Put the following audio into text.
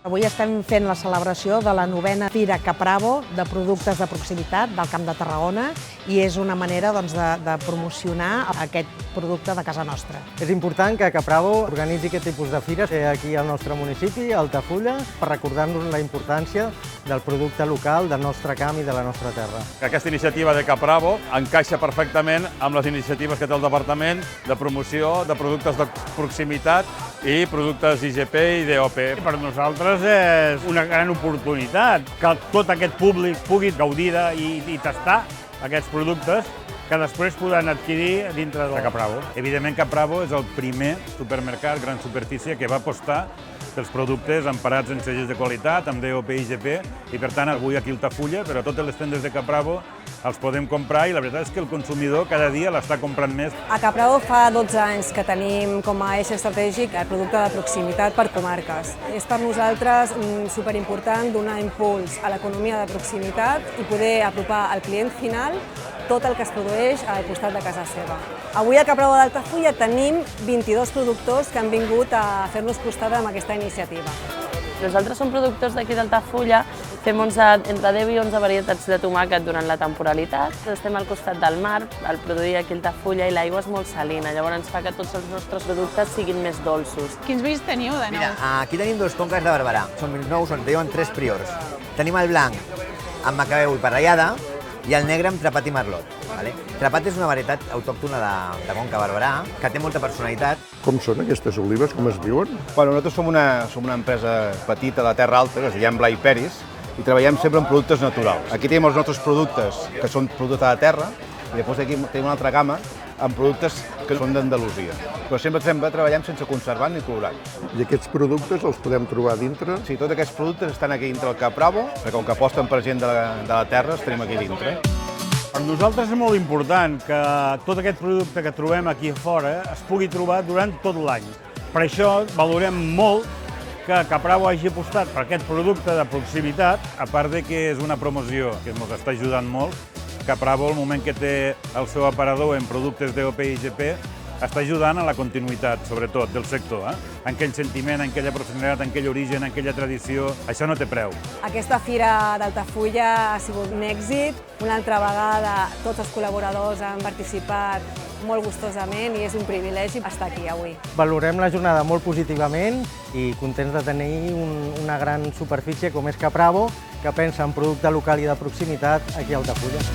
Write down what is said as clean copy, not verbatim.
Avui estem fent la celebració de la 9a Fira Capravo de productes de proximitat del Camp de Tarragona i és una manera de promocionar aquest producte de casa nostra. És important que Capravo organitzi aquest tipus de fires aquí al nostre municipi, a Altafulla, per recordar-nos la importància del producte local, del nostre camp i de la nostra terra. Aquesta iniciativa de Capravo encaixa perfectament amb les iniciatives que té el Departament de promoció de productes de proximitat i productes IGP i DOP. Per nosaltres és una gran oportunitat que tot aquest públic pugui gaudir i tastar aquests productes que després podran adquirir dintre de Capravo. Evidentment, Capravo és el primer supermercat, gran superfície, que va apostar pels productes emparats en segells de qualitat, amb DOP i IGP, i per tant avui aquí a Altafulla, però a totes les tendes de Capravo els podem comprar i la veritat és que el consumidor cada dia l'està comprant més. A Capravo fa 12 anys que tenim com a eix estratègic el producte de proximitat per comarques. És per nosaltres superimportant donar impuls a l'economia de proximitat i poder apropar al client final tot el que es produeix al costat de casa seva. Avui a Capravo d'Altafulla tenim 22 productors que han vingut a fer-nos costat amb aquesta iniciativa. Nosaltres som productors d'aquí d'Altafulla, fem entre 10 i 11 varietats de tomàquet durant la temporalitat. Estem al costat del mar, el produir aquí a Altafulla, i l'aigua és molt salina, llavors fa que tots els nostres productes siguin més dolços. Quins vins teniu de nous? Mira, aquí tenim dos conques de Barberà, són vins nous, on diuen 3 priors. Tenim el blanc amb macabeu i parrellada i el negre amb trepat i merlot. Trepat és una varietat autòctona de Conca Barberà, que té molta personalitat. Com són aquestes olives? Com es diuen? Nosaltres som una empresa petita de Terra Alta, que es diem Blai Peris, i treballem sempre amb productes naturals. Aquí tenim els nostres productes, que són productes de la terra, i després aquí tenim una altra gamma amb productes que són d'Andalusia. Però sempre treballem sense conservant ni colorants. I aquests productes els podem trobar dintre? Sí, tots aquests productes estan aquí dintre del Capravo, perquè com que aposten per gent de la terra, els tenim aquí dintre. Per nosaltres és molt important que tot aquest producte que trobem aquí a fora es pugui trobar durant tot l'any. Per això valorem molt que Capravo hagi apostat per aquest producte de proximitat, a part de que és una promoció que ens està ajudant molt. Capravo, al moment que té el seu aparador en productes DOP i IGP, està ajudant a la continuïtat, sobretot, del sector. En aquell sentiment, en aquella proximitat, en aquell origen, en aquella tradició, això no té preu. Aquesta Fira d'Altafulla ha sigut un èxit. Una altra vegada tots els col·laboradors han participat molt gustosament i és un privilegi estar aquí avui. Valorem la jornada molt positivament i contents de tenir una gran superfície com és Capravo, que pensa en producte local i de proximitat aquí a Altafulla.